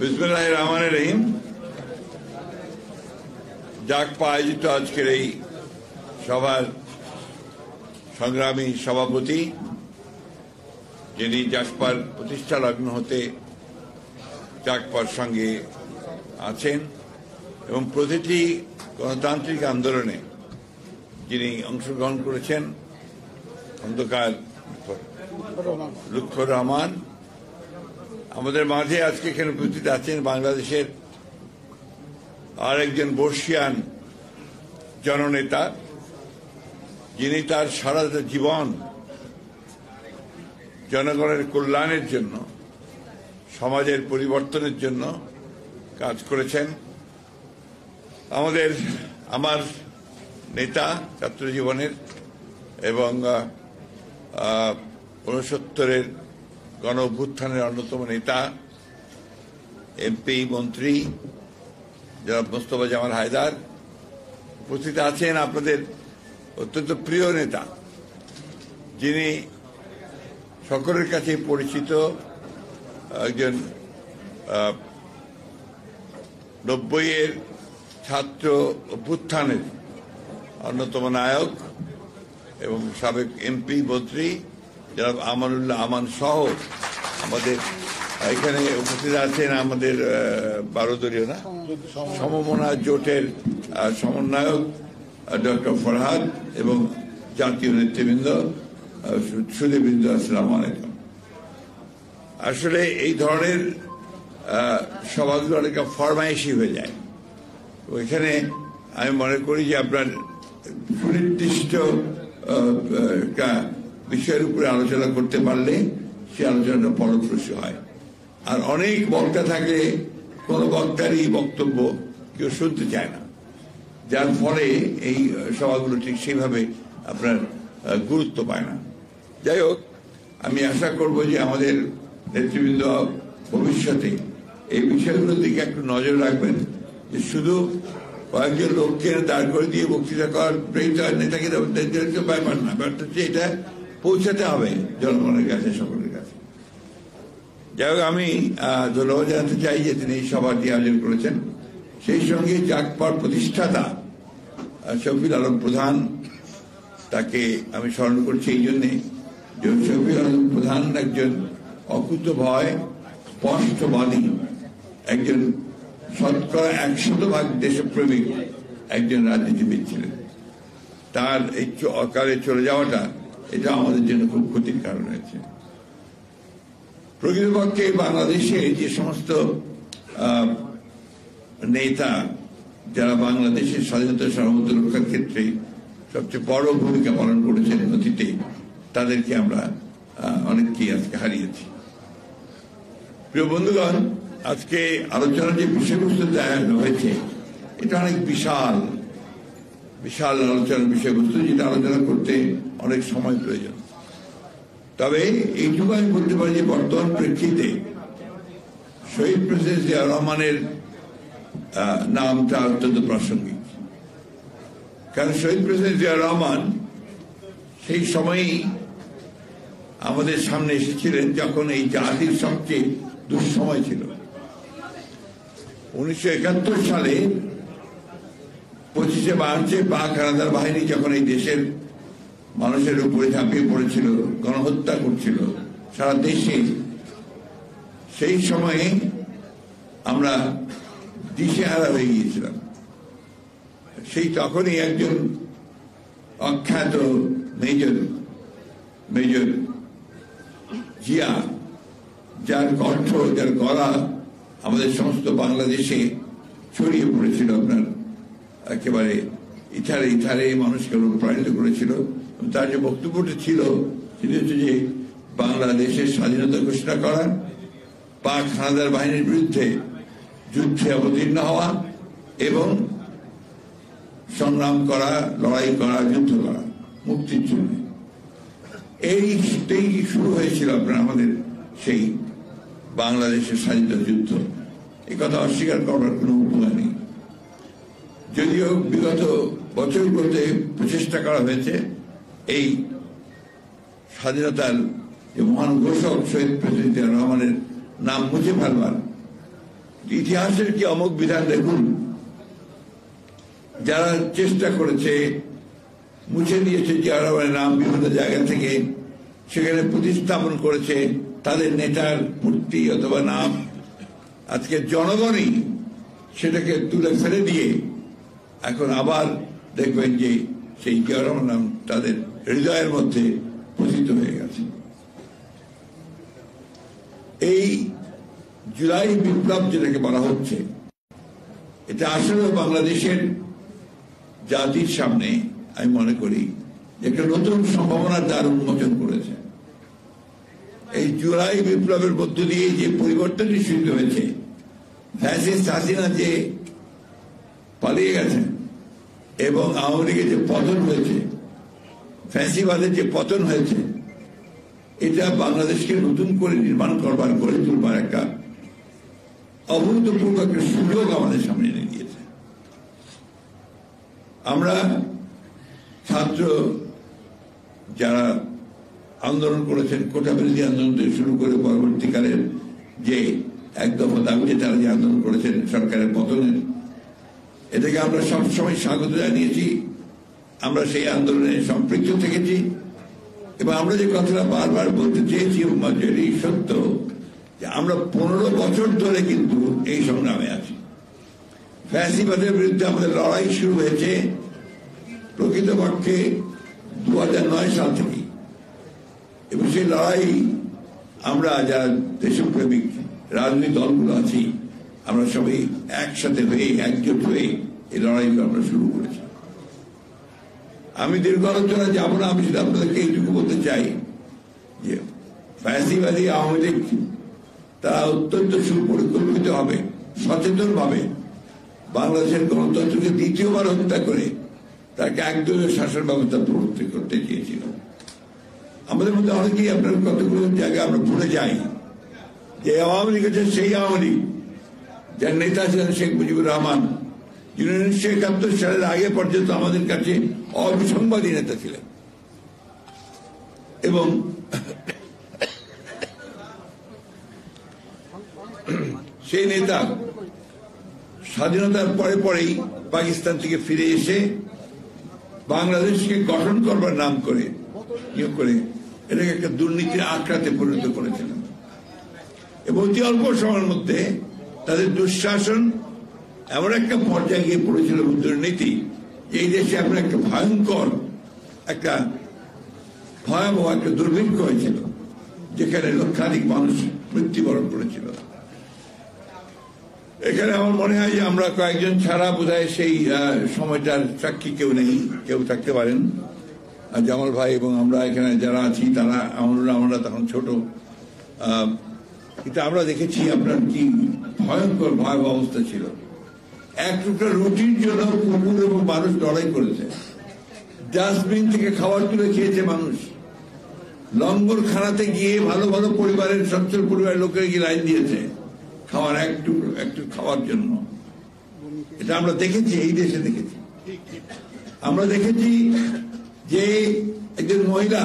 বিসমিল্লাহির রহমানির রহিম। জাগপা আয়োজিত আজকের এই সভার সংগ্রামী সভাপতি, যিনি জাগপার প্রতিষ্ঠা লগ্ন হতে জাগপার সঙ্গে আছেন এবং প্রতিটি গণতান্ত্রিক আন্দোলনে যিনি অংশগ্রহণ করেছেন, খন্দকার লুৎফর রহমান। আমাদের মাঝে আজকে এখানে উপস্থিত আছেন বাংলাদেশের আরেকজন বর্ষিয়ান জননেতা, যিনি তার সারা জীবন জনগণের কল্যাণের জন্য, সমাজের পরিবর্তনের জন্য কাজ করেছেন। আমার নেতা ছাত্র জীবনের এবং ৬৯-এর গণ অভ্যুত্থানের অন্যতম নেতা, এমপি মন্ত্রী জনাব মোস্তফা জামাল হায়দার। উপস্থিত আছেন আপনাদের অত্যন্ত প্রিয় নেতা, যিনি সকলের কাছে পরিচিত, একজন ৯০-এর ছাত্র অভ্যুত্থানের অন্যতম নায়ক এবং সাবেক এমপি মন্ত্রী জনাব আমানুল্লাহ আমান সহ আমাদের এখানে উপস্থিত আছেন আমাদের ১২ দলীয় সমমনা জোটের সমন্বয়ক ডক্টর ফরহাদ এবং জাতীয় নেতৃবৃন্দ, সুধীবৃন্দ, আসসালামু আলাইকুম। আসলে এই ধরনের সভাগুলো অনেকটা ফরমাইশি হয়ে যায়। ওইখানে আমি মনে করি যে আপনার সুনির্দিষ্ট বিষয়ের উপরে আলোচনা করতে পারলে সে আলোচনাটা ফলপ্রসূ হয়। আর অনেক বক্তা থাকলে কোনো বক্তারই বক্তব্য কেউ শুনতে চায় না, যার ফলে এই সভাগুলো ঠিক সেইভাবে আপনার গুরুত্ব পায় না। যাই হোক, আমি আশা করব যে আমাদের নেতৃবৃন্দ ভবিষ্যতে এই বিষয়গুলোর দিকে একটু নজর রাখবেন, যে শুধু কয়েকজন লোককে দাঁড় করে দিয়ে বক্তৃতা করার নেতাকে ব্যাপার না, ব্যাপারটা হচ্ছে এটা পৌঁছাতে হবে জনগণের কাছে, সকলের কাছে। যাই হোক, আমি ধন্যবাদ জানাতে চাই যে তিনি এই সভাটি আয়োজন করেছেন। সেই সঙ্গে জাগপার প্রতিষ্ঠাতা শফিউল আলম প্রধান, তাকে আমি স্মরণ করছি এই জন্যে যে শফিউল আলম প্রধান একজন অকুতভয়, স্পষ্টবাদী, একজন শতকরা ১০০% দেশপ্রেমিক একজন রাজনীতিবিদ ছিলেন। তার এই অকালে চলে যাওয়াটা এটা আমাদের জন্য খুব ক্ষতির কারণ হয়েছে। প্রকৃতপক্ষে বাংলাদেশে যে সমস্ত নেতা যারা বাংলাদেশের স্বাধীনতা সার্বভৌমত্ব রক্ষার ক্ষেত্রে সবচেয়ে বড় ভূমিকা পালন করেছেন অতীতে, তাদেরকে আমরা অনেককেই আজকে হারিয়েছি। প্রিয় বন্ধুগণ, আজকে আলোচনার যে বিষয়বস্তু হয়েছে এটা অনেক বিশাল আলোচনার বিষয়বস্তু, যেটা আলোচনা করতে অনেক সময় প্রয়োজন। তবে এইটুকু আমি বলতে পারি যে বর্তমান প্রেক্ষিতে শহীদ প্রেসিডেন্ট জিয়াউর রহমানের নামটা অত্যন্ত প্রাসঙ্গিক। কারণ শহীদ প্রেসিডেন্ট জিয়াউর রহমান সেই সময়ই আমাদের সামনে এসেছিলেন যখন এই জাতির সবচেয়ে দুঃসময় ছিল। ১৯৭১ সালে ২৫শে মার্চে পাক হানাদার বাহিনী যখন এই দেশের মানুষের উপরে ঝাঁপিয়ে পড়েছিল, গণহত্যা করছিল সারা দেশে, সেই সময়ে আমরা দিশেহারা হয়ে গিয়েছিলাম। সেই তখনই একজন অখ্যাত মেজর জিয়া, যার কণ্ঠ, যার গলা আমাদের সমস্ত বাংলাদেশে ছড়িয়ে পড়েছিল, আপনার একেবারে ইথারে মানুষকে অনুপ্রাণিত করেছিল। তার যে বক্তব্যটা ছিল সেটি হচ্ছে যে বাংলাদেশের স্বাধীনতা ঘোষণা করা, পাক হানাদার বাহিনীর বিরুদ্ধে যুদ্ধে অবতীর্ণ হওয়া এবং সংগ্রাম করা, লড়াই করা, যুদ্ধ করা মুক্তির জন্য। এইটাই শুরু হয়েছিল আপনার আমাদের সেই বাংলাদেশের স্বাধীনতা যুদ্ধ। এই কথা অস্বীকার করার কোনো উপায় নেই। যদিও বিগত বছরগুলোতে প্রচেষ্টা করা হয়েছে এই স্বাধীনতার যে মহান ঘোষক শহীদ প্রেসিডেন্ট জিয়াউর রহমানের নাম মুছে ফেলবার, ইতিহাসের কি অমুক বিধান দেখুন, যারা চেষ্টা করেছে মুছে দিয়েছে জিয়া রহমানের নাম বিভিন্ন জায়গা থেকে, সেখানে প্রতিস্থাপন করেছে তাদের নেতার মূর্তি অথবা নাম। আজকে জনগণই সেটাকে তুলে ফেলে দিয়ে এখন আবার দেখবেন যে সেই জিয়া রহমানের নাম তাদের হৃদয়ের মধ্যে পতিত হয়ে গেছে। এই জুলাই বিপ্লব যেটাকে বলা হচ্ছে, এটা আসলে বাংলাদেশের জাতির সামনে আমি মনে করি যে একটা নতুন সম্ভাবনার দ্বার উন্মোচন করেছে। এই জুলাই বিপ্লবের মধ্য দিয়ে যে পরিবর্তনটি শুরু হয়েছে, ফ্যাসিস্ট হাসিনা যে পালিয়ে গেছেন এবং আওয়ামী লীগের যে পতন হয়েছে, ফ্যাসিবাদের যে পতন হয়েছে, এটা বাংলাদেশকে নতুন করে নির্মাণ করবার, গড়ে তুলবার একটা অভূতপূর্ব একটা সুযোগ আমাদের সামনে এনে দিয়েছে। আমরা ছাত্র যারা আন্দোলন করেছেন, কোটা বিরোধী আন্দোলন থেকে শুরু করে পরবর্তীকালের যে এক দফা দাবিতে তারা যে আন্দোলন করেছেন সরকারের পতনের, এটাকে আমরা সবসময় স্বাগত জানিয়েছি। আমরা সেই আন্দোলনে সম্পৃক্ত থেকেছি এবং আমরা যে কথাটা বারবার বলতে চেয়েছি এবং এই সত্য যে আমরা 15 বছর ধরে কিন্তু এই সংগ্রামে আছি। ফ্যাসিবাদের বিরুদ্ধে আমাদের লড়াই শুরু হয়েছে প্রকৃতপক্ষে 2009 সাল থেকে, এবং সেই লড়াই আমরা যারা দেশপ্রেমিক রাজনৈতিক দলগুলো আছি, আমরা সবাই একসাথে হয়ে একজোট হয়ে এই লড়াইগুলো আমরা শুরু করেছি। আমি দীর্ঘ আলোচনা যাব না, আমি শুধু আপনাদেরকে এইটুকু বলতে চাই যে ফ্যাসিবাদী আওয়ামী লীগ তারা অত্যন্ত সুপরিকল্পিত ভাবে, সচেতন ভাবে বাংলাদেশের গণতন্ত্রকে দ্বিতীয়বার হত্যা করে তাকে একদলীয় শাসন ব্যবস্থা প্রবর্তন করতে চেয়েছিল। আমাদের মধ্যে অনেকেই আপনার কতগুলো জায়গায় আমরা ভুলে যাই যে আওয়ামী লীগ হচ্ছে সেই আওয়ামী লীগ যার নেতা ছিলেন শেখ মুজিবুর রহমান, যিনি 1971 সালের আগে পর্যন্ত আমাদের কাছে অবিসংবাদী নেতা ছিলেন এবং সেই নেতা স্বাধীনতার পরেই পাকিস্তান থেকে ফিরে এসে বাংলাদেশকে গঠন করবার নাম করে এটাকে একটা দুর্নীতির আখড়াতে পরিণত করেছিলেন এবং অতি অল্প সময়ের মধ্যে তাদের দুঃশাসন এমন একটা পর্যায়ে গিয়ে পড়েছিল, দুর্নীতি, এই দেশে এখন একটা ভয়ঙ্কর একটা ভয়াবহ একটা দুর্ভিক্ষ হয়েছিল, যেখানে লক্ষাধিক মানুষ মৃত্যুবরণ করেছিল। এখানে আমার মনে হয় যে আমরা কয়েকজন ছাড়া বোধহয় সেই সময়টার সাক্ষী কেউ নেই, কেউ থাকতে পারেন। জামাল ভাই এবং আমরা এখানে যারা আছি তারা আমরা তখন ছোট, কিন্তু আমরা দেখেছি আপনার কি ভয়ঙ্কর ভয়াবহ অবস্থা ছিল। এক টুকরা রুটির জন্য কুকুর এবং মানুষ লড়াই করেছে, ডাস্টবিন থেকে খাবার তুলে খেয়েছে মানুষ, লঙ্গর খানাতে গিয়ে ভালো ভালো পরিবারের সচ্ছল পরিবারের লোকের গিয়ে লাইন দিয়েছে খাওয়ার একটু খাওয়ার জন্য। এটা আমরা দেখেছি, এই দেশে দেখেছি। আমরা দেখেছি যে একজন মহিলা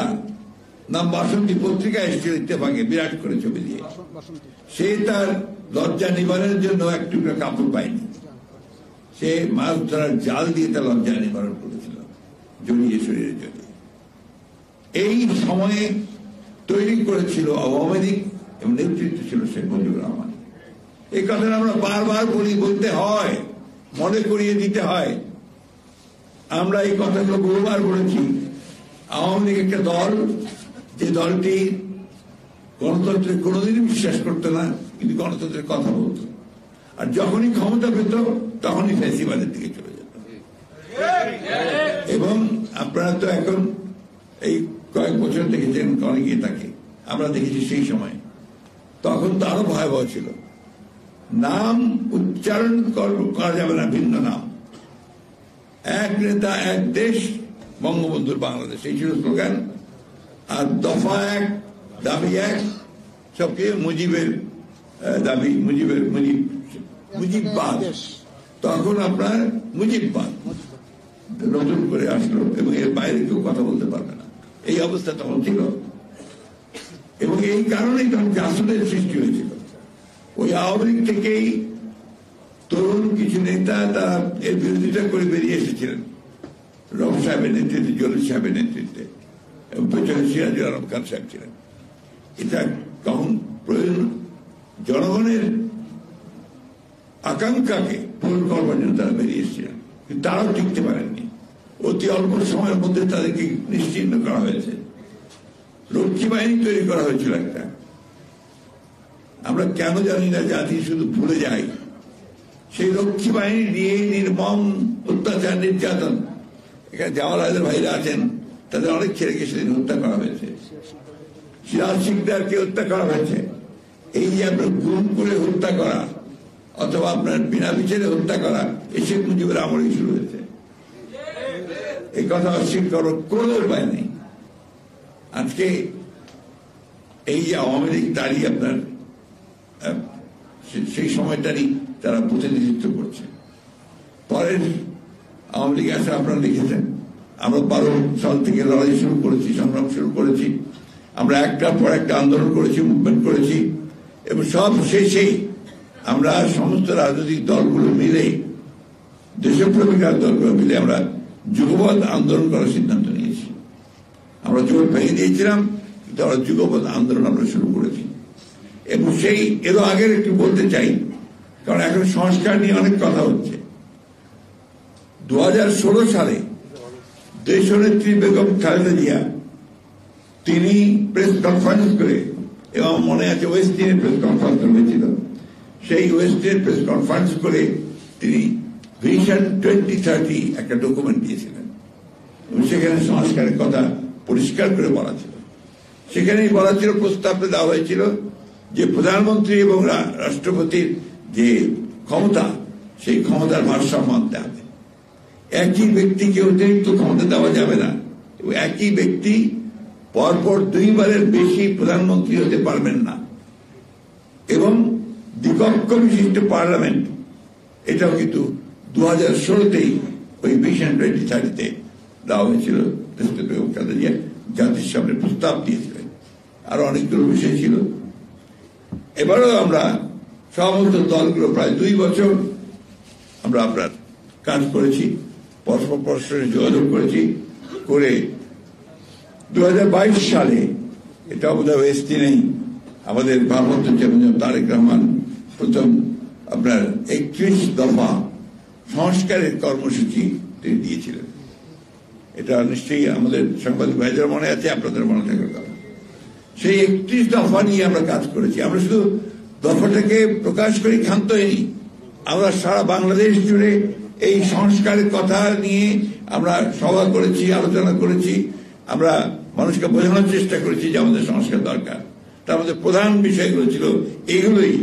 নাম বাসন্তী, পত্রিকায় এসেছিল ইত্তেফাকে, বিরাট করে ছবি দিয়ে, সে তার লজ্জা নিবারণের জন্য একটু কাপড় পায়নি, সে মাছ ধরার জাল দিয়ে তার লজ্জা নিবারণ করেছিল, জড়িয়ে শরীরে জড়িয়ে। এই সময়ে তৈরি করেছিল আওয়ামী লীগ এবং নেতৃত্ব ছিল শেখ মুজিবুর রহমান। এই কথাটা আমরা বারবার বলতে হয়, মনে করিয়ে দিতে হয়। আমরা এই কথাগুলো বহুবার বলেছি। আওয়ামী লীগ একটা দল, যে দলটি গণতন্ত্রে কোনোদিনই বিশ্বাস করতো না, কিন্তু গণতন্ত্রের কথা বলতো, আর যখনই ক্ষমতা পেত তখনই ফ্যাসিবাদের দিকে চলে যেত। এবং আপনারা তো এখন এই কয়েক বছর দেখেছেন অনেকেই তাকে, আমরা দেখেছি সেই সময়, তখন তো আরো ভয়াবহ ছিল। নাম উচ্চারণ করা যাবে না, ভিন্ন নাম, এক নেতা এক দেশ, বঙ্গবন্ধুর বাংলাদেশ, এই ছিল স্লোগান। আর দফা এক, দাবি এক, সবকে মুজিবের দাবি, মুজিববাদ। তখন আপনার মুজিববাদ নতুন করে আসলো এবং এর বাইরে কেউ কথা বলতে পারবে না, এই অবস্থা তখন ছিল। এবং এই কারণেই তখন জাসদের সৃষ্টি হয়েছিল। ওই আওয়ামী লীগ থেকেই তরুণ কিছু নেতা তারা এর বিরোধিতা করে বেরিয়ে এসেছিলেন রব সাহেবের নেতৃত্বে, জলিল সাহেবের নেতৃত্বে, এবং পেছনে সিরাজুল আলম খান সাহেব ছিলেন। এটা তখন প্রয়োজন জনগণের আকাঙ্ক্ষাকে পূরণ করবার জন্য তারা বেরিয়ে এসেছিলেন, কিন্তু তারাও টিকতে পারেননি। অতি অল্প সময়ের মধ্যে তাদেরকে নিশ্চিহ্ন করা হয়েছে। রক্ষী বাহিনী তৈরি করা হয়েছিল একটা। আমরা কেন জানি না, জাতি শুধু ভুলে যাই। সেই রক্ষী বাহিনী নিয়ে নির্মম অত্যাচার, নির্যাতন, এখানে জামাল ভাইরা আছেন, তাদের অনেক ছেলেকে সেদিন হত্যা করা হয়েছে। সিরাজ শিকদারকে হত্যা করা হয়েছে। এই যে আপনার গুম করে হত্যা করা অথবা আপনার বিনা বিচারে হত্যা করা, এই শেখ মুজিবের আমলেই শুরু হয়েছে। এই কথা অস্বীকার করার কোনো উপায় নেই। আজকে এই যে আওয়ামী লীগ দাঁড়িয়ে আপনার সেই সময়টারই তারা প্রতিনিধিত্ব করছে। পরের আওয়ামী লীগ আসে আপনারা লিখেছেন, আমরা 12 সাল থেকে লড়াই শুরু করেছি, সংগ্রাম শুরু করেছি। আমরা একটার পর একটা আন্দোলন করেছি, মুভমেন্ট করেছি, এবং সব শেষে আমরা সমস্ত রাজনৈতিক দলগুলো মিলে, দেশপ্রেমিক দলগুলো মিলে আমরা যুগপৎ আন্দোলন করার সিদ্ধান্ত নিয়েছি। আমরা জোর ভেঙে দিয়েছিলাম, কিন্তু আমরা যুগপৎ আন্দোলন আমরা শুরু করেছি। এবং সেই এরও আগের একটু বলতে চাই, কারণ এখন সংস্কার নিয়ে অনেক কথা হচ্ছে। 2016 সালে দেশনেত্রী বেগম খালেদা জিয়া তিনি প্রেস কনফারেন্স করে, এবং মনে আছে ওয়েস্টিনের প্রেস কনফারেন্স হয়েছিল, সেই ওয়েস্টের প্রেস কনফারেন্স করে তিনি ভিশন 2030 একটা ডকুমেন্ট দিয়েছিলেন, এবং সেখানে সংস্কারের কথা পরিষ্কার করে বলা ছিল। সেখানেই বলা ছিল, প্রস্তাবটা দেওয়া হয়েছিল যে প্রধানমন্ত্রী এবং রাষ্ট্রপতির যে ক্ষমতা, সেই ক্ষমতার ভারসাম্য আনতে হবে। একই ব্যক্তিকে অতিরিক্ত ক্ষমতা দেওয়া যাবে না, এবং একই ব্যক্তি পরপর 2 বারের বেশি প্রধানমন্ত্রী হতে পারবেন না, এবং দ্বিকক্ষ বিশিষ্ট পার্লামেন্ট, এটাও কিন্তু 2016তেই ওই ভিশন 2030-তে দেওয়া হয়েছিল। বেগম খালেদা জিয়া জাতির সামনে প্রস্তাব দিয়েছিলেন, আরো অনেকগুলো বিষয় ছিল। এবারও আমরা সমস্ত দলগুলো প্রায় 2 বছর আমরা আপনার কাজ করেছি, পরস্পরের যোগাযোগ করেছি, করে 2022 সালে, এটা বোধহয় ওয়েস্টে নেই, আমাদের ভারপ্রাপ্ত চেয়ারম্যান তারেক রহমান প্রথম আপনার 31 দফা সংস্কারের কর্মসূচি তিনি দিয়েছিলেন। এটা নিশ্চয়ই আমাদের সাংবাদিক ভাইদের মনে আছে, আপনাদের মনে থাকার কথা। সেই 31 দফা নিয়ে আমরা কাজ করেছি। আমরা শুধু দফাটাকে প্রকাশ করি ক্ষান্ত হয়নি, আমরা সারা বাংলাদেশ জুড়ে এই সংস্কারের কথা নিয়ে আমরা সভা করেছি, আলোচনা করেছি। আমরা মানুষকে বোঝানোর চেষ্টা করেছি যে আমাদের সংস্কার দরকার। তার মধ্যে প্রধান বিষয়গুলো ছিল এইগুলোই,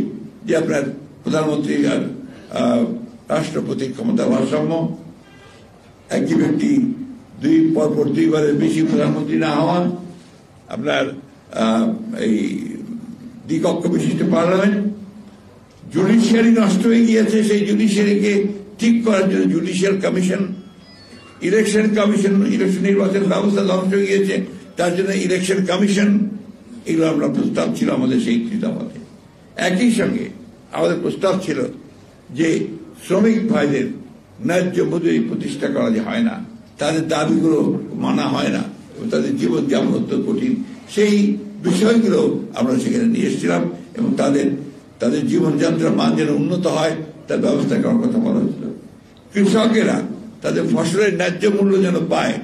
যে আপনার প্রধানমন্ত্রী আর রাষ্ট্রপতির ক্ষমতা ভারসাম্য, একই ব্যক্তি পরপর 2 বারের বেশি প্রধানমন্ত্রী না হওয়া, আপনার এই দ্বিকক্ষ বিশিষ্ট পার্লামেন্ট, জুডিশিয়ারি নষ্ট হয়ে গিয়েছে, সেই জুডিশিয়ারিকে ঠিক করার জন্য judicial commission, election commission, election নির্বাচন ব্যবস্থা ধ্বংস হয়ে গিয়েছে, তার জন্য ইলেকশন কমিশন, এগুলো আমরা প্রস্তাব ছিল আমাদের সেই দফাতে। একই সঙ্গে আমাদের প্রস্তাব ছিল যে শ্রমিক ভাইদের ন্যায্য মজুরি প্রতিষ্ঠা করা যে হয় না, তাদের দাবিগুলো মানা হয় না, তাদের জীবনযাপন অত্যন্ত কঠিন, সেই বিষয়গুলো আমরা সেখানে নিয়ে এসেছিলাম, এবং তাদের জীবনযাত্রার মান যেন উন্নত হয় তার ব্যবস্থা করার কথা বলা হয়েছিল। কৃষকেরা তাদের ফসলের ন্যায্য মূল্য যেন পায়,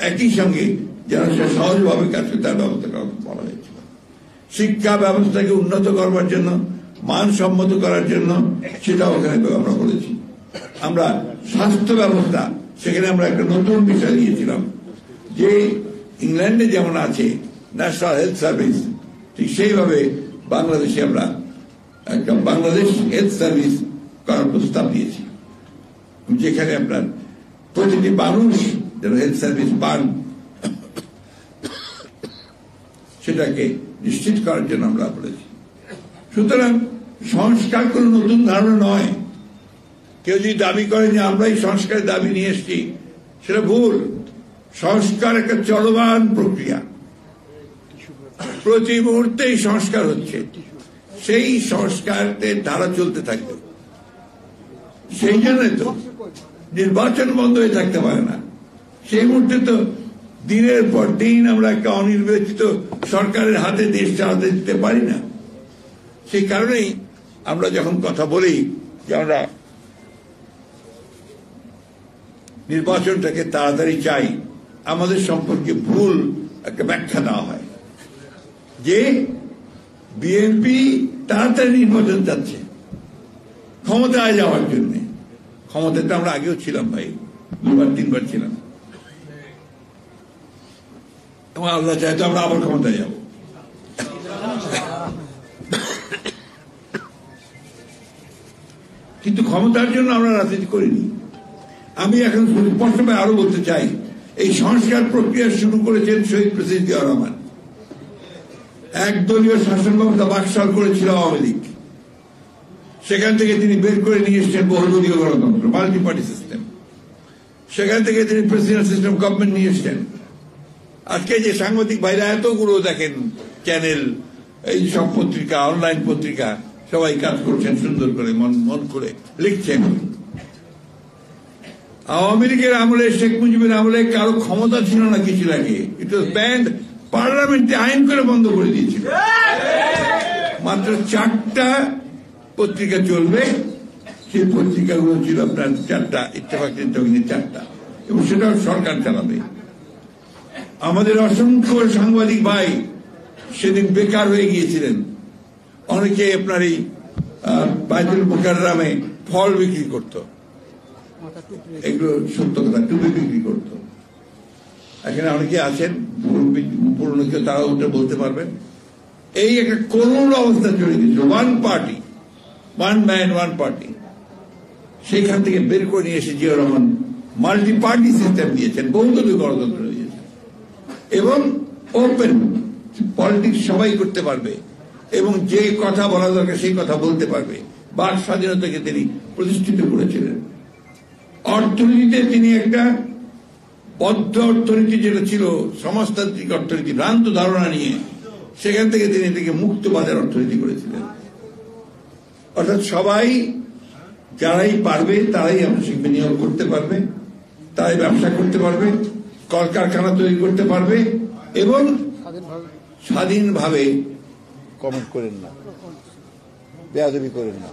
একই সঙ্গে যেন সে সহজভাবে কাজ করে তার ব্যবস্থা করার কথা বলা হয়েছিল। শিক্ষা ব্যবস্থাকে উন্নত করবার জন্য, মানসম্মত করার জন্য, সেটাও ওখানে আমরা বলেছি। আমরা স্বাস্থ্য ব্যবস্থা, সেখানে আমরা একটা নতুন বিষয় দিয়েছিলাম, যে ইংল্যান্ডে যেমন আছে ন্যাশনাল হেলথ সার্ভিস, ঠিক সেইভাবে বাংলাদেশে আমরা একটা বাংলাদেশ হেলথ সার্ভিস করার প্রস্তাব দিয়েছি, যেখানে আপনার প্রতিটি মানুষ যেন হেলথ সার্ভিস পান, সেটাকে নিশ্চিত করার জন্য আমরা বলেছি। সুতরাং সংস্কার কোন নতুন ধারণা নয়। কেউ যদি দাবি করে যে আমরাই সংস্কারের দাবি নিয়ে এসেছি, সেটা ভুল। সংস্কার একটা চলমান প্রক্রিয়া, প্রতি মুহূর্তেই সংস্কার হচ্ছে, সেই সংস্কারের ধারা চলতে থাকবে। সেই জন্যই তো নির্বাচন বন্ধ হয়ে থাকতে পারে না। সেই মুহূর্তে তো দিনের পর দিন আমরা একটা অনির্বাচিত সরকারের হাতে দেশ চালাতে দিতে পারি না। সেই কারণেই আমরা যখন কথা বলি যে আমরা নির্বাচনটাকে তাড়াতাড়ি চাই, আমাদের সম্পর্কে ভুল একটা ব্যাখ্যা দেওয়া হয় যে বিএনপি তাড়াতাড়ি নির্বাচন চাচ্ছে ক্ষমতায় যাওয়ার জন্য। ক্ষমতায় তো আমরা আগেও ছিলাম ভাই, 2বার 3বার ছিলাম, এবং আল্লাহ চাই তো আমরা আবার ক্ষমতায় যাব। কিন্তু ক্ষমতার জন্য আমরা রাজনীতি করিনি। আমি এখন স্পষ্টভাবে আরো বলতে চাই, এই সংস্কার প্রক্রিয়া শুরু করেছেন শহীদ প্রেসিডেন্ট জিয়াউর রহমান। একদলীয় শাসন ব্যবস্থা বাকশাল করেছিল আওয়ামী লীগ, সেখান থেকে তিনি বের করে নিয়ে এসছেন বহুদলীয় গণতন্ত্র, মাল্টি পার্টি সিস্টেম। সেখান থেকে তিনি প্রেসিডেন্ট সিস্টেম গভর্নমেন্ট নিয়ে এসছেন। আজকে যে সাংবাদিক ভাইরা এতগুলো দেখেন চ্যানেল, এই সব পত্রিকা, অনলাইন পত্রিকা, সবাই কাজ করছেন সুন্দর করে, মন করে লিখছেন। আওয়ামী লীগের আমলে, শেখ মুজিবের আমলে কারো ক্ষমতা ছিল না কিছু আগে, ইট ওয়াজ ব্যান্ড, পার্লামেন্টে আইন করে বন্ধ করে দিয়েছিল। মাত্র 4টা পত্রিকা চলবে, সেই পত্রিকাগুলো ছিল আপনার 4টা, ইত্তেফাক 4টা, এবং সেটাও সরকার চালাবে। আমাদের অসংখ্য সাংবাদিক ভাই সেদিন বেকার হয়ে গিয়েছিলেন। অনেকে আপনার এই বাইতুল মুকাররমে ফল বিক্রি করত, এগুলো সত্য কথা, টুপি বিক্রি করত। এখানে অনেকে আছেন পুরনো কেউ, তারা ওটা বলতে পারবেন। এই একটা করুণ অবস্থা চলে গেছে। One party, one man one party, সেইখান থেকে বের করে নিয়ে এসে Ziaur Rahman multi party system দিয়েছেন, বহুদলীয় গণতন্ত্র দিয়েছেন, এবং ওপেন পলিটিক্স সবাই করতে পারবে, এবং যে কথা বলা দরকার সেই কথা বলতে পারবে। বাক স্বাধীনতাকে তিনি প্রতিষ্ঠিত করেছিলেন। অর্থনীতিতে তিনি একটা বদ্ধ অর্থনীতি যেটা ছিল, সমাজতান্ত্রিক অর্থনীতি, ভ্রান্ত ধারণা নিয়ে সেখান থেকে তিনি এটাকে মুক্ত বাজার অর্থনীতি করেছিলেন। অর্থাৎ সবাই, যারাই পারবে তারাই আংশিক বিনিয়োগ করতে পারবে, তারাই ব্যবসা করতে পারবে, কলকারখানা তৈরি করতে পারবে, এবং স্বাধীনভাবে কমেন্ট করেন না, বেয়াদবি করেন না।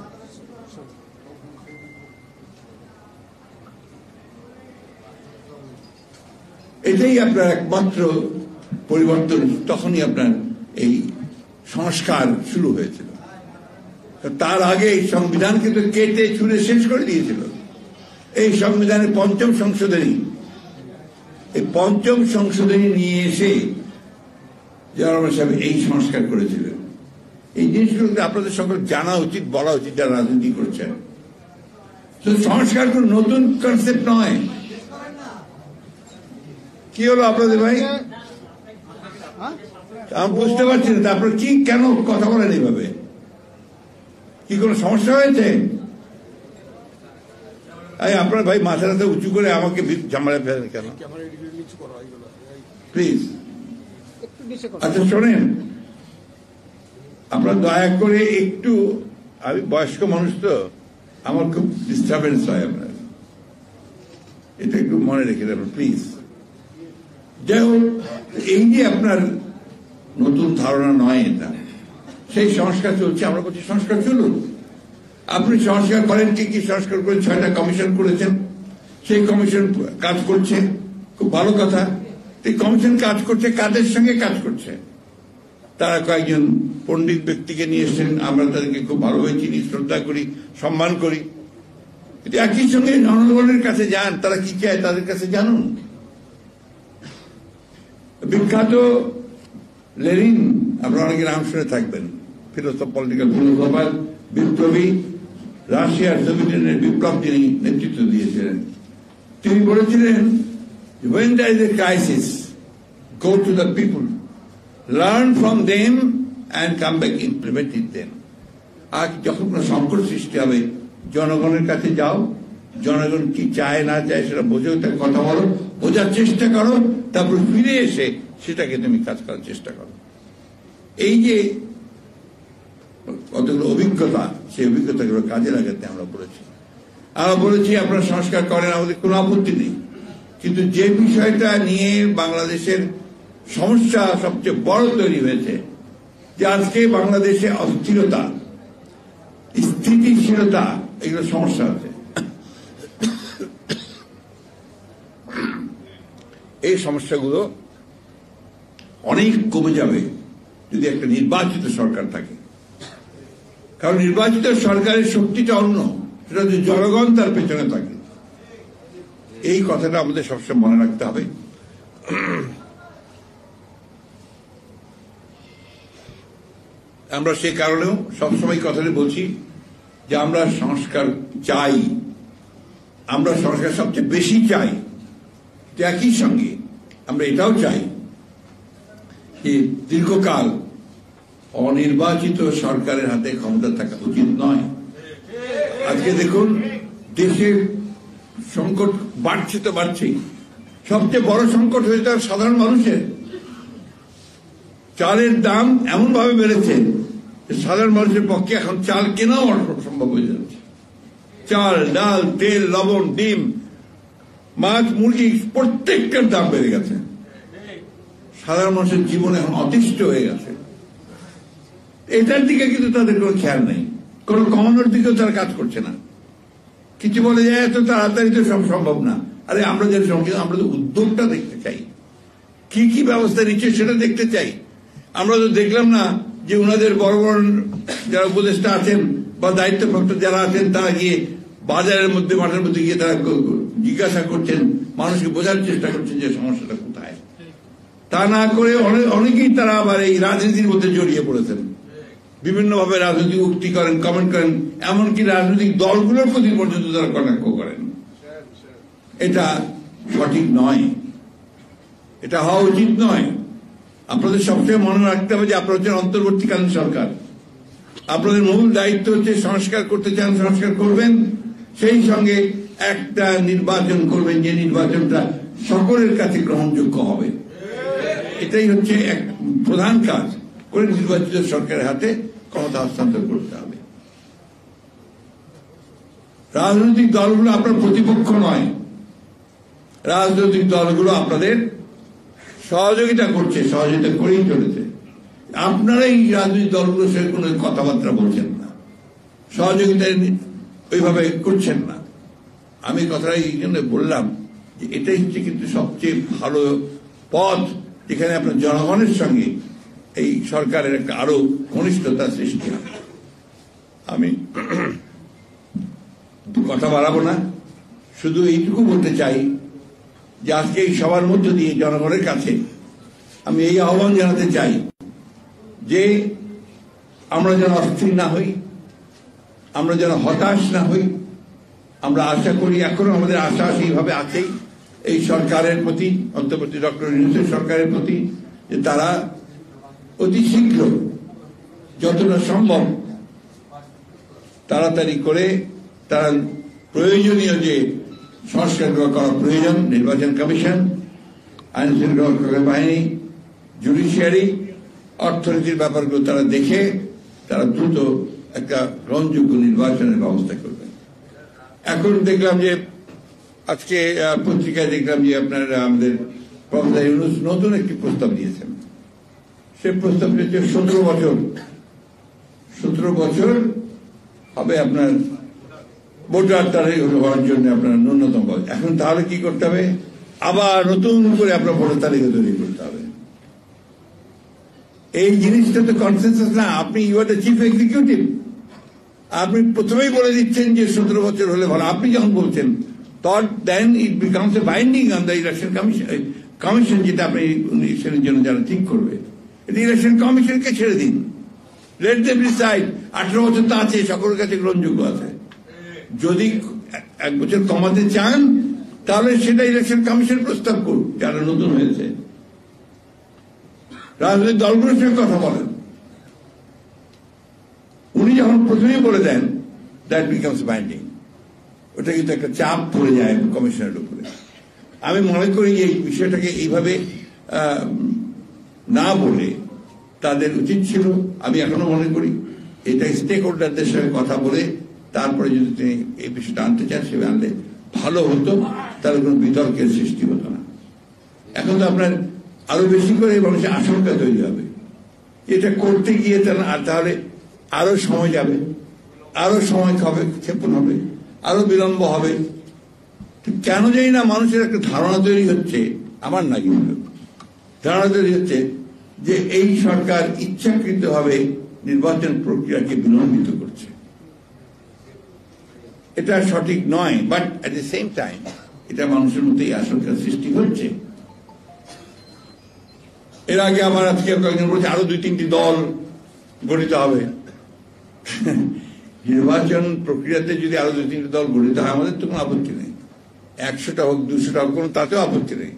এটাই আপনার একমাত্র পরিবর্তন। তখনই আপনার এই সংস্কার শুরু হয়েছিল। তার আগে এই সংবিধানকে তো কেটে ছুঁড়ে শেষ করে দিয়েছিল। এই সংবিধানের 5ম সংশোধনী, এই 5ম সংশোধনী নিয়ে এসে জিয়াউর রহমান সাহেব এই সংস্কার করেছিলেন। এই জিনিসগুলো আপনাদের সকল জানা উচিত, বলা উচিত যারা রাজনীতি করছেন। সংস্কার কোন নতুন কনসেপ্ট নয়। কি হলো আপনাদের ভাই? আমি বুঝতে পারছি না। তারপর কি, কেন কথা বলেন এইভাবে? কি কোনো সমস্যা হয়েছে? আপনার ভাই মাথাটা উঁচু করে আমাকে ঝামেলা ফেলেন কেন? প্লিজ। আচ্ছা শোনেন, আপনারা দয়া করে একটু, আমি বয়স্ক মানুষ তো, আমার খুব ডিস্টার্বেন্স হয়, আপনার এটা একটু মনে রেখে দেবেন প্লিজ। যাই হোক, এই যে আপনার নতুন ধারণা নয় এটা, সেই সংস্কার চলছে। আমরা বলছি সংস্কার চলুন। আপনি সংস্কার করেন, কি কি সংস্কার করেন? 6টা কমিশন করেছেন, সেই কমিশন কাজ করছে, খুব ভালো কথা। এই কমিশন কাজ করছে, কাদের সঙ্গে কাজ করছে? তারা কয়েকজন পণ্ডিত ব্যক্তিকে নিয়ে এসেছেন, আমরা তাদেরকে খুব ভালোভাবে চিনি, শ্রদ্ধা করি, সম্মান করি। কিন্তু একই সঙ্গে জনগণের কাছে যান, তারা কি চায় তাদের কাছে জানুন। বিখ্যাত লেনিন, আপনারা অনেকে নাম শুনে থাকবেন, ফিলোসফ, পলিটিক্যাল ফিলোসফার, বিপ্লবী, রাশিয়ার সোভিয়েত বিপ্লব তিনি নেতৃত্ব দিয়েছিলেন। তিনি বলেছিলেন, when there is a crisis, go to the people, learn from them and come back implement it them. আজ যখন কোনো সংকট সৃষ্টি হবে, জনগণের কাছে যাও, জনগণ কি চায় না চায় সেটা বোঝো, তার কথা বলো, বোঝার চেষ্টা করো, তারপর ফিরে এসে সেটাকে তুমি কাজ করার চেষ্টা করো। এই যে কতগুলো অভিজ্ঞতা, সেই অভিজ্ঞতাগুলো কাজে লাগাতে আমরা বলেছি। আমরা বলেছি আপনারা সংস্কার করেন, আমাদের কোনো আপত্তি নেই, কিন্তু যে বিষয়টা নিয়ে বাংলাদেশের সমস্যা সবচেয়ে বড় তৈরি হয়েছে যে আজকে বাংলাদেশে অস্থিরতা, স্থিতিশীলতা, এগুলো সমস্যা আছে। এই সমস্যাগুলো অনেক কমে যাবে যদি একটা নির্বাচিত সরকার থাকে, কারণ নির্বাচিত সরকারের শক্তিটা অন্য, সেটা যদি জনগণ তার পেছনে থাকে। এই কথাটা আমাদের সবসময় মনে রাখতে হবে। আমরা সে কারণেও সবসময় কথাটা বলছি যে আমরা সংস্কার চাই, আমরা সংস্কার সবচেয়ে বেশি চাই। একই সঙ্গে আমরা এটাও চাই যে দীর্ঘকাল অনির্বাচিত সরকারের হাতে ক্ষমতা থাকা উচিত নয়। আজকে দেখুন দেশের সংকট বাড়ছে তো বাড়ছেই, সবচেয়ে বড় সংকট হয়েছে সাধারণ মানুষের। চালের দাম এমন ভাবে বেড়েছে যে সাধারণ মানুষের পক্ষে এখন চাল কেনাও অসম্ভব হয়ে যাচ্ছে। চাল, ডাল, তেল, লবণ, ডিম, মাছ, মুরগি প্রত্যেকটার দাম বেড়ে গেছে। সাধারণ মানুষের জীবন এখন অতিষ্ঠ হয়ে গেছে। এটার দিকে কিন্তু তাদের কোনো খেয়াল নেই, কোনো কমানোর দিকেও তারা কাজ করছে না। কিছু বলে যায় এত তাড়াতাড়ি তো সব সম্ভব না। আরে আমরা যে সঙ্গে আমরা তো উদ্যোগটা দেখতে চাই, কি কি ব্যবস্থা নিচ্ছে সেটা দেখতে চাই। আমরা তো দেখলাম না যে ওনাদের বড় বড় যারা উপদেষ্টা আছেন বা দায়িত্বপ্রাপ্ত যারা আছেন তারা গিয়ে বাজারের মধ্যে, মাঠের মধ্যে গিয়ে তারা জিজ্ঞাসা করছেন, মানুষকে বোঝার চেষ্টা করছেন যে সমস্যাটা কোথায়। তা না করে অনেকেই তারা আবার এই রাজনীতির মধ্যে জড়িয়ে পড়েছেন, বিভিন্ন ভাবে রাজনৈতিক উক্তি করেন, কমেন্ট করেন, এমনকি রাজনৈতিক দলগুলোর প্রতি পর্যন্ত তারা কটাক্ষ করেন। এটা সঠিক নয়, এটা হওয়া উচিত নয়। আপনাদের সবসময় মনে রাখতে হবে যে আপনারা হচ্ছেন অন্তর্বর্তীকালীন সরকার। আপনাদের মূল দায়িত্ব হচ্ছে সংস্কার করতে চান, সংস্কার করবেন, সেই সঙ্গে একটা নির্বাচন করবেন যে নির্বাচনটা সকলের কাছে গ্রহণযোগ্য হবে। এটাই হচ্ছে এক প্রধান কাজ করে নির্বাচিত সরকারের হাতে ক্ষমতা হস্তান্তর করতে হবে। রাজনৈতিক দলগুলো আপনার প্রতিপক্ষ নয়, রাজনৈতিক দলগুলো আপনাদের সহযোগিতা করছে, সহযোগিতা করেই চলেছে। আপনারাই রাজনৈতিক দলগুলোর সঙ্গে কোনো কথাবার্তা বলছেন না, সহযোগিতা ওইভাবে করছেন না। আমি কথাটা এই জন্য বললাম যে এটাই হচ্ছে কিন্তু সবচেয়ে ভালো পথ, যেখানে আপনার জনগণের সঙ্গে এই সরকারের একটা আরো ঘনিষ্ঠতা সৃষ্টি হবে। আমি কথা বাড়াবো না, শুধু এইটুকু বলতে চাই যে আজকে এই সবার মধ্য দিয়ে জনগণের কাছে আমি এই আহ্বান জানাতে চাই যে আমরা যেন অস্থির না হই, আমরা যেন হতাশ না হই। আমরা আশা করি, এখনো আমাদের আশা সেইভাবে আছেই এই সরকারের প্রতি, অন্তর্বর্তী ডক্টর ইউনূসের সরকারের প্রতি, যে তারা অতি শীঘ্র যতটা সম্ভব তাড়াতাড়ি করে তারা প্রয়োজনীয় যে সংস্কার করা প্রয়োজন, নির্বাচন কমিশন, আইন শৃঙ্খলা বাহিনী, জুডিশিয়ারি, অর্থনীতির ব্যাপারগুলো তারা দেখে তারা দ্রুত একটা গ্রহণযোগ্য নির্বাচনের ব্যবস্থা করবে। এখন দেখলাম যে আজকে পত্রিকায় দেখলাম যে আপনার আমাদের প্রফেসর ইউনূস নতুন একটি প্রস্তাব দিয়েছেন। সে প্রস্তাব হচ্ছে 17 বছর হবে আপনার ভোটার তারিখ হওয়ার জন্য আপনার ন্যূনতম বয়স। এখন তাহলে কি করতে হবে, আবার নতুন করে আপনার ভোটার তালিকা তৈরি করতে হবে। এই জিনিসটা তো কনসেনসাস না। আপনি you are the chief executive, আপনি প্রথমেই বলে দিচ্ছেন যে 17 বছর হলে ভালো। আপনি যখন বলছেন then it becomes a binding on the election commission, যেটা আপনি ইলেকশনের জন্য যারা ঠিক করবে, এটা ইলেকশন কমিশনকে ছেড়ে দিন, লেট দেম ডিসাইড। 18 বছর তো আছে, সকলের কাছে গ্রহণযোগ্য আছে। যদি 1 বছর কমাতে চান তাহলে সেটা ইলেকশন কমিশন প্রস্তাব করুন, যারা নতুন হয়েছে। রাজনৈতিক দলগুলোর সঙ্গে কথা বলেন। উনি যখন প্রথমেই বলে দেন দ্যাট বিকামস বাইন্ডিং, ওটা কিন্তু একটা চাপ পড়ে যায় কমিশনের উপরে। আমি মনে করি এই বিষয়টাকে এইভাবে না বলে তাদের উচিত ছিল, আমি এখনো মনে করি, এটা স্টেক হোল্ডারদের সঙ্গে কথা বলে তারপরে যদি তিনি এই বিষয়টা আনতে চান সেভাবে আনলে ভালো হতো, তাহলে কোনো বিতর্কের সৃষ্টি হতো না। এখন তো আপনার আরো বেশি করে মানুষের আশঙ্কা তৈরি হবে, এটা করতে গিয়ে তাহলে আরো সময় যাবে, আরো সময় ক্ষেপণ হবে, আরো বিলম্ব হবে। কেন জানি না মানুষের একটা ধারণা তৈরি হচ্ছে, আমার না কিন্তু ধারণা তৈরি হচ্ছে যে এই সরকার ইচ্ছাকৃতভাবে নির্বাচন প্রক্রিয়াকে বিলম্বিত করছে। এটা সঠিক নয়, but at the same time এটা মানুষের মধ্যে এই আশঙ্কার সৃষ্টি হচ্ছে। এর আগে আমার আজকে কয়েকজন বলছে আরো 2-3টি দল গঠিত হবে। নির্বাচন প্রক্রিয়াতে যদি আরো 2-3টি দল গঠিত হয় আমাদের তো কোনো আপত্তি নেই, 100টা হোক 200টা হোক, কোনো তাতেও আপত্তি নেই।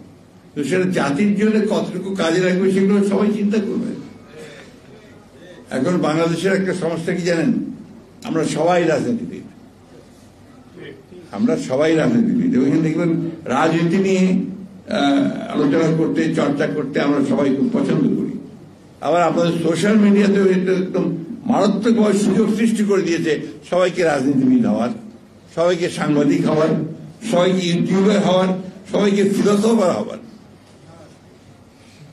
তো সেটা জাতির জন্য কতটুকু কাজে লাগবে সেগুলো সবাই চিন্তা করবে। এখন বাংলাদেশের একটা সমস্যা কি জানেন, আমরা সবাই রাজনীতিবিদ, আমরা সবাই রাজনীতিবিদ। ওইখানে দেখবেন রাজনীতি নিয়ে আলোচনা করতে, চর্চা করতে আমরা সবাই খুব পছন্দ করি। আবার আপনাদের সোশ্যাল মিডিয়াতেও এটা একদম মারাত্মকভাবে সুযোগ সৃষ্টি করে দিয়েছে সবাইকে রাজনীতিবিদ হওয়ার, সবাইকে সাংবাদিক হওয়ার, সবাইকে ইউটিউবার হওয়ার, সবাইকে ফিলোসফার হওয়ার,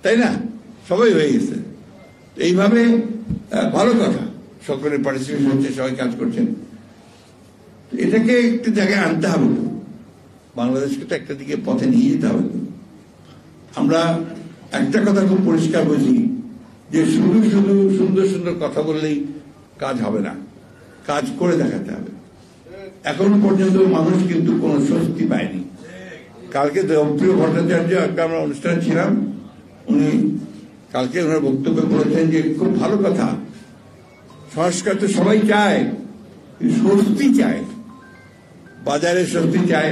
তাই না? সবাই হয়ে গেছে। এইভাবে ভালো কথা, সকলের পার্টিসিপেশন হচ্ছে, সবাই কাজ করছেন। এটাকে একটা জায়গায় আনতে হবে, বাংলাদেশকে তো একটা দিকে পথে নিয়ে যেতে হবে। আমরা একটা কথা খুব পরিষ্কার বুঝি যে শুধু শুধু সুন্দর সুন্দর কথা বললেই কাজ হবে না, কাজ করে দেখাতে হবে। এখন পর্যন্ত মানুষ কিন্তু কোনো স্বস্তি পায়নি। কালকে দেবপ্রিয় ভট্টাচার্য একটা আমরা অনুষ্ঠান ছিলাম, উনি কালকে ওনার বক্তব্যে বলেছেন যে খুব ভালো কথা, সংস্কার তো সবাই চায়, স্বস্তি চায়, বাজারে স্বস্তি চায়,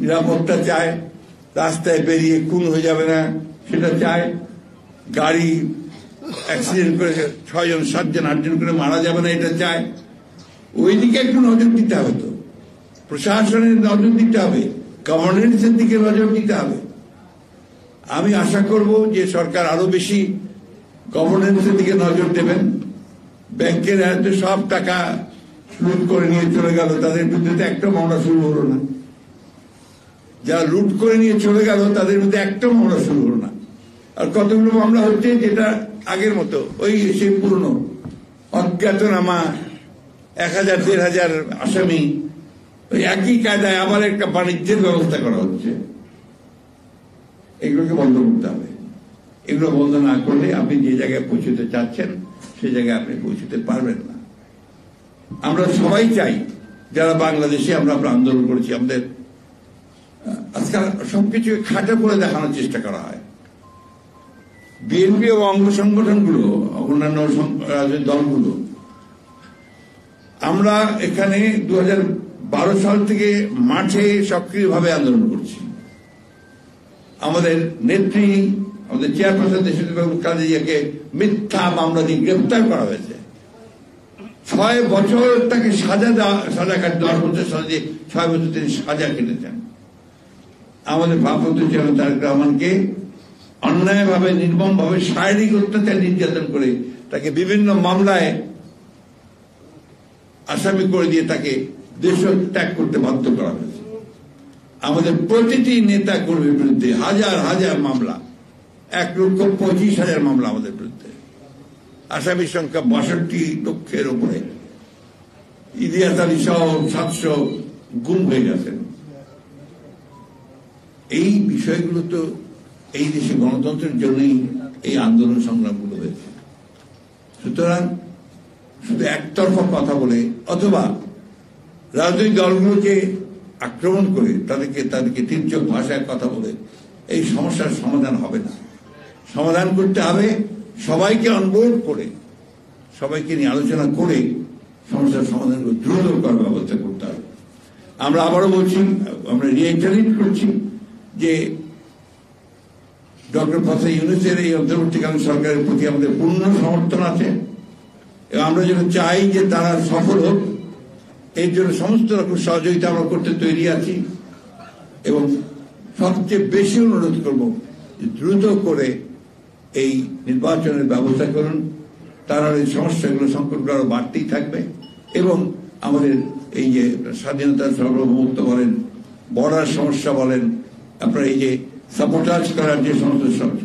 নিরাপত্তা চায়, রাস্তায় বেরিয়ে খুন হয়ে যাবে না সেটা চায়, গাড়ি অ্যাক্সিডেন্ট করে 6জন 7জন 8জন করে মারা যাবে না এটা চায়। ওই দিকে একটু নজর দিতে হবে, তো প্রশাসনের নজর দিতে হবে, গভর্নেন্সের দিকে নজর দিতে হবে। আমি আশা করব যে সরকার আরো বেশি গভর্নেন্সের দিকে নজর দেবেন। ব্যাংকের হয়তো সব টাকা লুট করে নিয়ে চলে গেল, তাদের বিরুদ্ধে একটা মামলা শুরু হলো না। যারা লুট করে নিয়ে চলে গেল তাদের বিরুদ্ধে একটা মামলা শুরু হলো না। আর কতগুলো মামলা হচ্ছে যেটা আগের মতো ওই সেই পুরনো অজ্ঞাতনামা 1000-1500 আসামি, ওই একই কায়দায় আবার একটা বাণিজ্যের ব্যবস্থা করা হচ্ছে। এগুলোকে বন্ধ করতে হবে। এগুলো বন্ধ না করলে আপনি যে জায়গায় পৌঁছতে চাচ্ছেন সেই জায়গায় আপনি পৌঁছতে পারবেন না। আমরা সবাই চাই, যারা বাংলাদেশে আমরা আন্দোলন করেছি, আমাদের আজকাল সবকিছু খাটে করে দেখানোর চেষ্টা করা হয়। বিএনপি ও অঙ্গ সংগঠনগুলো, অন্যান্য রাজনৈতিক দলগুলো, আমরা এখানে 2012 সাল থেকে মাঠে সক্রিয়ভাবে আন্দোলন করছি। আমাদের নেত্রী, আমাদের চেয়ারপারসন দেশবাবু কাজীকে মিথ্যা মামলা দিয়ে গ্রেফতার করা হয়েছে। 6 বছর তাকে সাজা দেওয়ার মধ্যে 6 বছর তিনি সাজা কেটেছেন। আমাদের ভারপ্রাপ্ত চেয়ারম্যান তারেক রহমানকে অন্যায়ভাবে, নির্মমভাবে, শারীরিক অত্যাচার নির্যাতন করে তাকে বিভিন্ন মামলায় আসামি করে দিয়ে তাকে দেশ ত্যাগ করতে বাধ্য করা হয়েছে। আমাদের প্রতিটি নেতা কর্মীর বিরুদ্ধে হাজার হাজার মামলা, 1,25,000 মামলা আমাদের বিরুদ্ধে। আসামির সংখ্যা 62 লক্ষের উপরে। ইলিয়াস আলী সহ 700 গুম হয়ে গেছেন। এই বিষয়গুলো তো এই দেশে গণতন্ত্রের জন্যই এই আন্দোলন সংগ্রামগুলো হয়েছে। সুতরাং শুধু একতরফা কথা বলে অথবা রাজনৈতিক দলগুলোকে আক্রমণ করে তাদেরকে তির্যক ভাষায় কথা বলে এই সমস্যার সমাধান হবে না। সমাধান করতে হবে সবাইকে অনবোর্ড করে, সবাইকে নিয়ে আলোচনা করে সমস্যার সমাধানগুলো দ্রুত করার ব্যবস্থা করতে হবে। আমরা আবারও বলছি, আমরা রিইটারেট করছি যে ডক্টর প্রফেসর ইউনূসের এই অন্তর্বর্তীকালীন সরকারের প্রতি আমাদের পূর্ণ সমর্থন আছে এবং আমরা যেন চাই যে তারা সফল হোক। এর জন্য সমস্ত রকম সহযোগিতা আমরা করতে তৈরি আছি এবং সবচেয়ে বেশি অনুরোধ করব যে দ্রুত করে এই নির্বাচনের ব্যবস্থা করুন। তারা এই সমস্যাগুলো, সংকটগুলো আরো বাড়তেই থাকবে এবং আমাদের এই যে স্বাধীনতার সার্বভৌমত্ব বলেন, বর্ডার সমস্যা বলেন, আপনার এই যে সাবোটাজ করার যে সমস্ত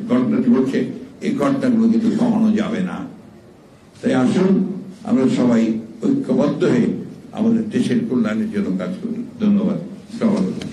ঘটনা ঘটছে, এই ঘটনাগুলো কিন্তু কমানো যাবে না। তাই আসুন আমরা সবাই ঐক্যবদ্ধ হয়ে আমাদের দেশের কল্যাণের জন্য কাজ করি। ধন্যবাদ সবাই।